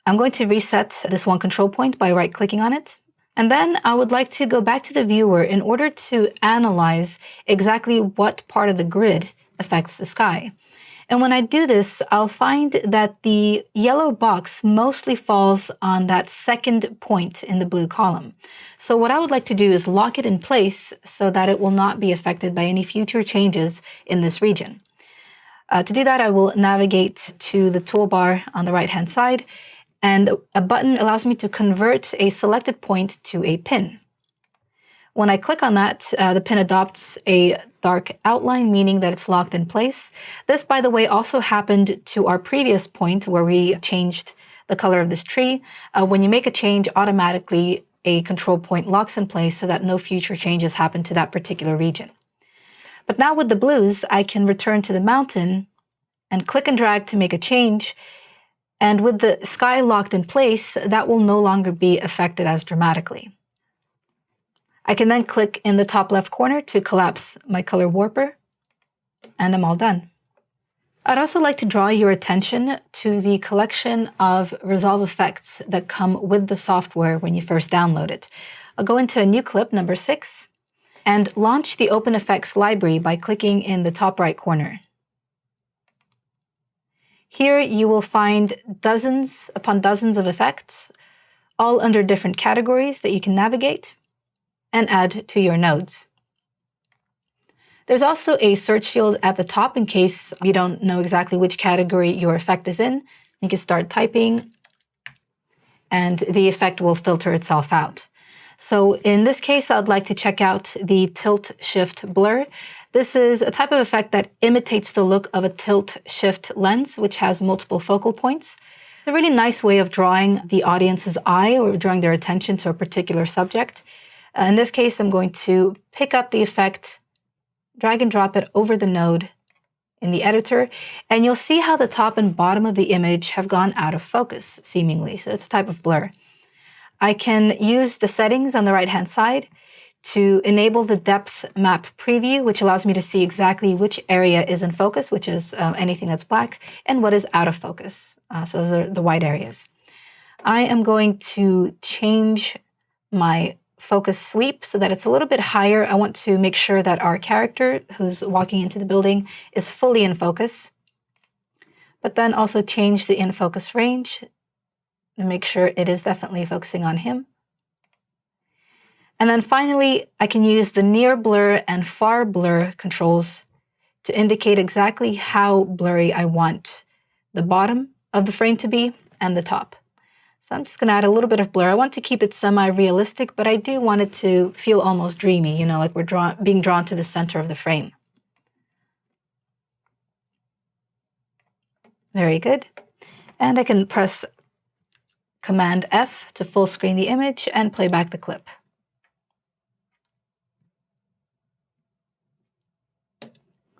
S1: I'm going to reset this one control point by right-clicking on it. And then I would like to go back to the viewer in order to analyze exactly what part of the grid affects the sky. And when I do this, I'll find that the yellow box mostly falls on that second point in the blue column. So what I would like to do is lock it in place so that it will not be affected by any future changes in this region. To do that, I will navigate to the toolbar on the right-hand side, and a button allows me to convert a selected point to a pin. When I click on that, the pin adopts a dark outline, meaning that it's locked in place. This, by the way, also happened to our previous point where we changed the color of this tree. When you make a change, automatically a control point locks in place so that no future changes happen to that particular region. But now with the blues, I can return to the mountain and click and drag to make a change. And with the sky locked in place, that will no longer be affected as dramatically. I can then click in the top left corner to collapse my color warper, and I'm all done. I'd also like to draw your attention to the collection of Resolve effects that come with the software when you first download it. I'll go into a new clip, number 6, and launch the Open Effects library by clicking in the top right corner. Here you will find dozens upon dozens of effects, all under different categories that you can navigate and add to your nodes. There's also a search field at the top in case you don't know exactly which category your effect is in. You can start typing and the effect will filter itself out. So in this case, I'd like to check out the tilt shift blur. This is a type of effect that imitates the look of a tilt shift lens, which has multiple focal points. It's a really nice way of drawing the audience's eye or drawing their attention to a particular subject. In this case, I'm going to pick up the effect, drag and drop it over the node in the editor, and you'll see how the top and bottom of the image have gone out of focus, seemingly. So it's a type of blur. I can use the settings on the right-hand side to enable the depth map preview, which allows me to see exactly which area is in focus, which is anything that's black, and what is out of focus. So those are the white areas. I am going to change my focus sweep so that it's a little bit higher. I want to make sure that our character who's walking into the building is fully in focus, but then also change the in focus range and make sure it is definitely focusing on him. And then finally, I can use the near blur and far blur controls to indicate exactly how blurry I want the bottom of the frame to be and the top. So I'm just going to add a little bit of blur. I want to keep it semi-realistic, but I do want it to feel almost dreamy, you know, like we're being drawn to the center of the frame. Very good. And I can press Command F to full screen the image and play back the clip.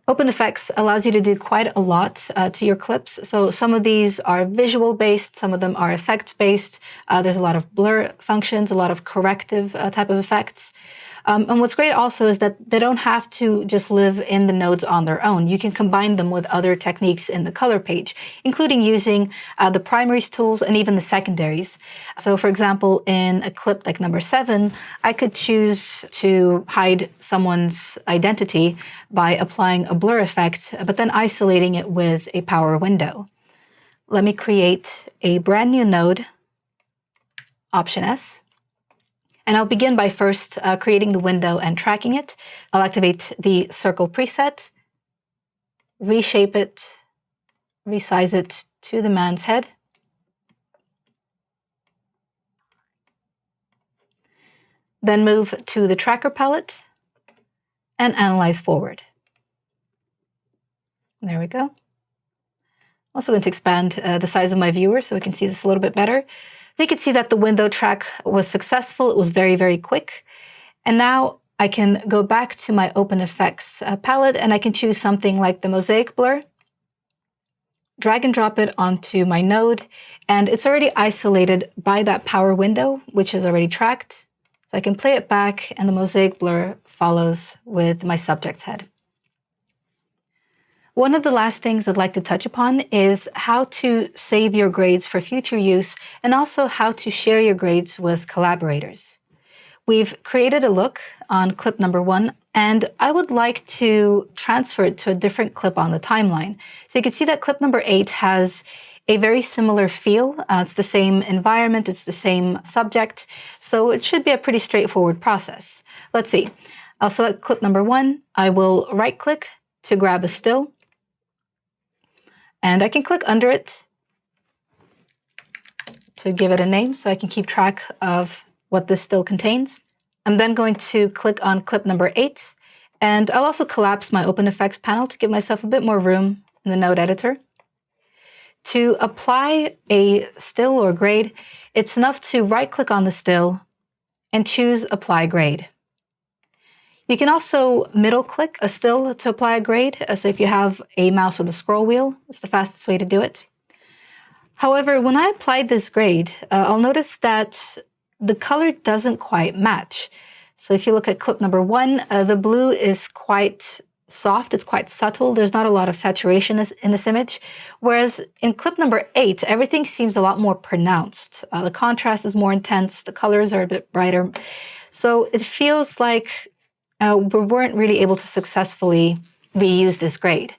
S1: Open Effects allows you to do quite a lot to your clips. So some of these are visual-based, some of them are effects-based. There's a lot of blur functions, a lot of corrective type of effects. And what's great also is that they don't have to just live in the nodes on their own. You can combine them with other techniques in the color page, including using the primaries tools and even the secondaries. So for example, in a clip like number 7, I could choose to hide someone's identity by applying a blur effect, but then isolating it with a power window. Let me create a brand new node, Option S. And I'll begin by first creating the window and tracking it. I'll activate the circle preset, reshape it, resize it to the man's head. Then move to the tracker palette and analyze forward. There we go. Also going to expand the size of my viewer so we can see this a little bit better. So you can see that the window track was successful. It was very, very quick. And now I can go back to my OpenEffects palette and I can choose something like the mosaic blur, drag and drop it onto my node, and it's already isolated by that power window, which is already tracked. So I can play it back and the mosaic blur follows with my subject's head. One of the last things I'd like to touch upon is how to save your grades for future use and also how to share your grades with collaborators. We've created a look on clip number 1, and I would like to transfer it to a different clip on the timeline. So you can see that clip number 8 has a very similar feel. It's the same environment, it's the same subject, so it should be a pretty straightforward process. Let's see. I'll select clip number 1. I will right-click to grab a still. And I can click under it to give it a name so I can keep track of what this still contains. I'm then going to click on clip number 8, and I'll also collapse my OpenEffects panel to give myself a bit more room in the node editor. To apply a still or grade, it's enough to right-click on the still and choose Apply Grade. You can also middle-click a still to apply a grade. So if you have a mouse with a scroll wheel, it's the fastest way to do it. However, when I applied this grade, I'll notice that the color doesn't quite match. So if you look at clip number 1, the blue is quite soft, it's quite subtle. There's not a lot of saturation in this image. Whereas in clip number 8, everything seems a lot more pronounced. The contrast is more intense, the colors are a bit brighter. So it feels like we weren't really able to successfully reuse this grade.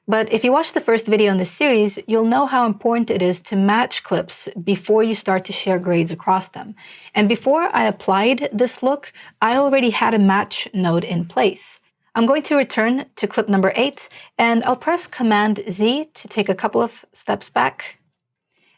S1: But if you watch the first video in this series, you'll know how important it is to match clips before you start to share grades across them. And before I applied this look, I already had a match node in place. I'm going to return to clip number 8, and I'll press Command Z to take a couple of steps back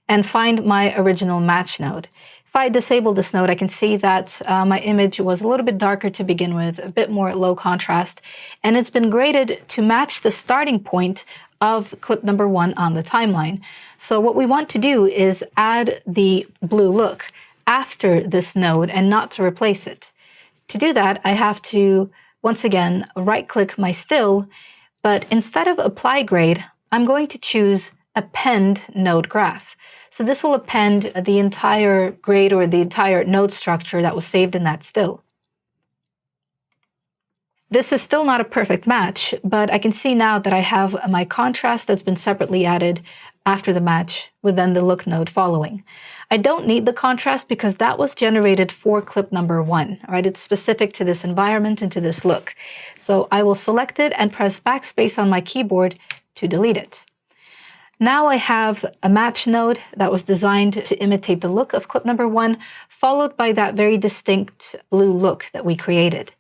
S1: and find my original match node. If I disable this node, I can see that my image was a little bit darker to begin with, a bit more low contrast, and it's been graded to match the starting point of clip number 1 on the timeline. So what we want to do is add the blue look after this node and not to replace it. To do that, I have to, once again, right-click my still, but instead of Apply Grade, I'm going to choose Append Node Graph. So this will append the entire grade or the entire node structure that was saved in that still. This is still not a perfect match, but I can see now that I have my contrast that's been separately added after the match with then the look node following. I don't need the contrast because that was generated for clip number 1, right? It's specific to this environment and to this look. So I will select it and press backspace on my keyboard to delete it. Now I have a match node that was designed to imitate the look of clip number 1, followed by that very distinct blue look that we created.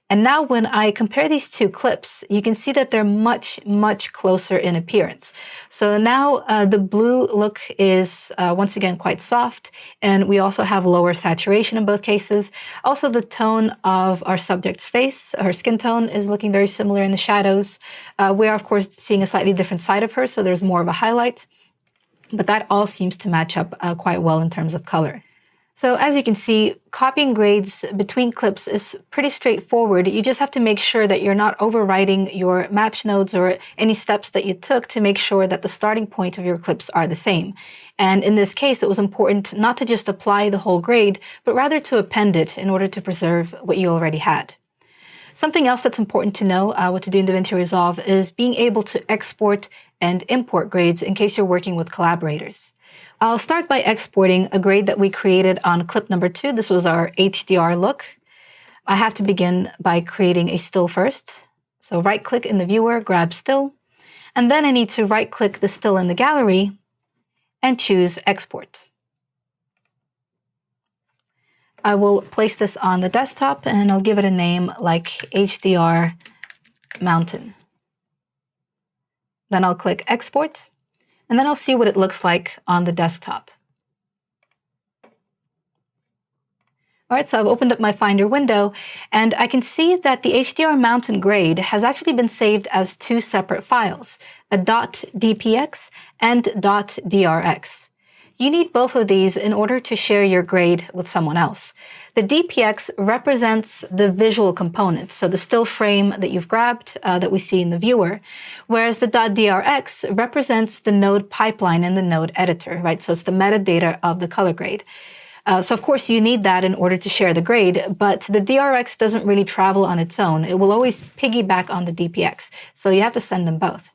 S1: And now when I compare these two clips, you can see that they're much, much closer in appearance. So now the blue look is once again quite soft, and we also have lower saturation in both cases. Also, the tone of our subject's face, her skin tone, is looking very similar in the shadows. We are, of course, seeing a slightly different side of her, so there's more of a highlight. But that all seems to match up quite well in terms of color. So as you can see, copying grades between clips is pretty straightforward. You just have to make sure that you're not overwriting your match nodes or any steps that you took to make sure that the starting point of your clips are the same. And in this case, it was important not to just apply the whole grade, but rather to append it in order to preserve what you already had. Something else that's important to know what to do in DaVinci Resolve is being able to export and import grades in case you're working with collaborators. I'll start by exporting a grade that we created on clip number 2. This was our HDR look. I have to begin by creating a still first. So right-click in the viewer, grab still, and then I need to right-click the still in the gallery and choose Export. I will place this on the desktop and I'll give it a name like HDR Mountain. Then I'll click Export. And then I'll see what it looks like on the desktop. All right, so I've opened up my Finder window, and I can see that the HDR mountain grade has actually been saved as two separate files, a .dpx and .drx. You need both of these in order to share your grade with someone else. The DPX represents the visual components, so the still frame that you've grabbed that we see in the viewer, whereas the .drx represents the node pipeline in the node editor, right? So it's the metadata of the color grade. So of course you need that in order to share the grade, but the DRX doesn't really travel on its own. It will always piggyback on the DPX, so you have to send them both.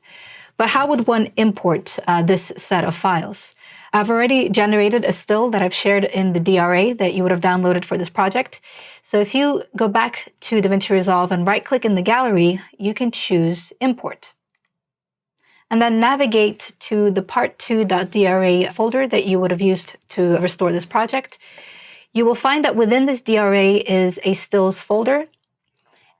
S1: But how would one import this set of files? I've already generated a still that I've shared in the DRA that you would have downloaded for this project. So if you go back to DaVinci Resolve and right-click in the gallery, you can choose Import. And then navigate to the part2.dra folder that you would have used to restore this project. You will find that within this DRA is a stills folder,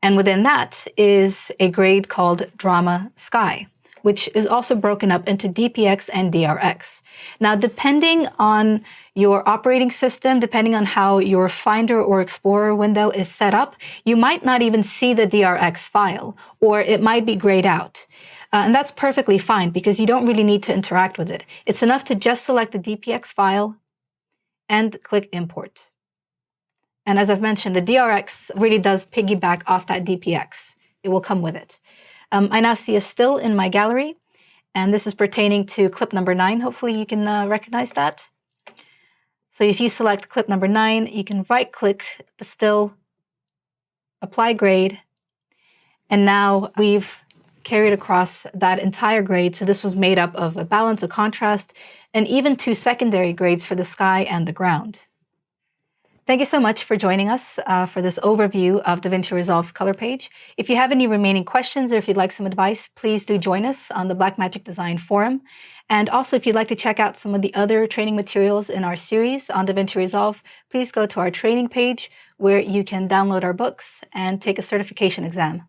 S1: and within that is a grade called Drama Sky, which is also broken up into DPX and DRX. Now, depending on your operating system, depending on how your Finder or Explorer window is set up, you might not even see the DRX file, or it might be grayed out. And that's perfectly fine because you don't really need to interact with it. It's enough to just select the DPX file and click Import. And as I've mentioned, the DRX really does piggyback off that DPX. It will come with it. I now see a still in my gallery, and this is pertaining to clip number 9. Hopefully you can recognize that. So if you select clip number 9, you can right-click the still, apply grade, and now we've carried across that entire grade. So this was made up of a balance, a contrast, and even two secondary grades for the sky and the ground. Thank you so much for joining us for this overview of DaVinci Resolve's color page. If you have any remaining questions or if you'd like some advice, please do join us on the Blackmagic Design Forum. And also, if you'd like to check out some of the other training materials in our series on DaVinci Resolve, please go to our training page where you can download our books and take a certification exam.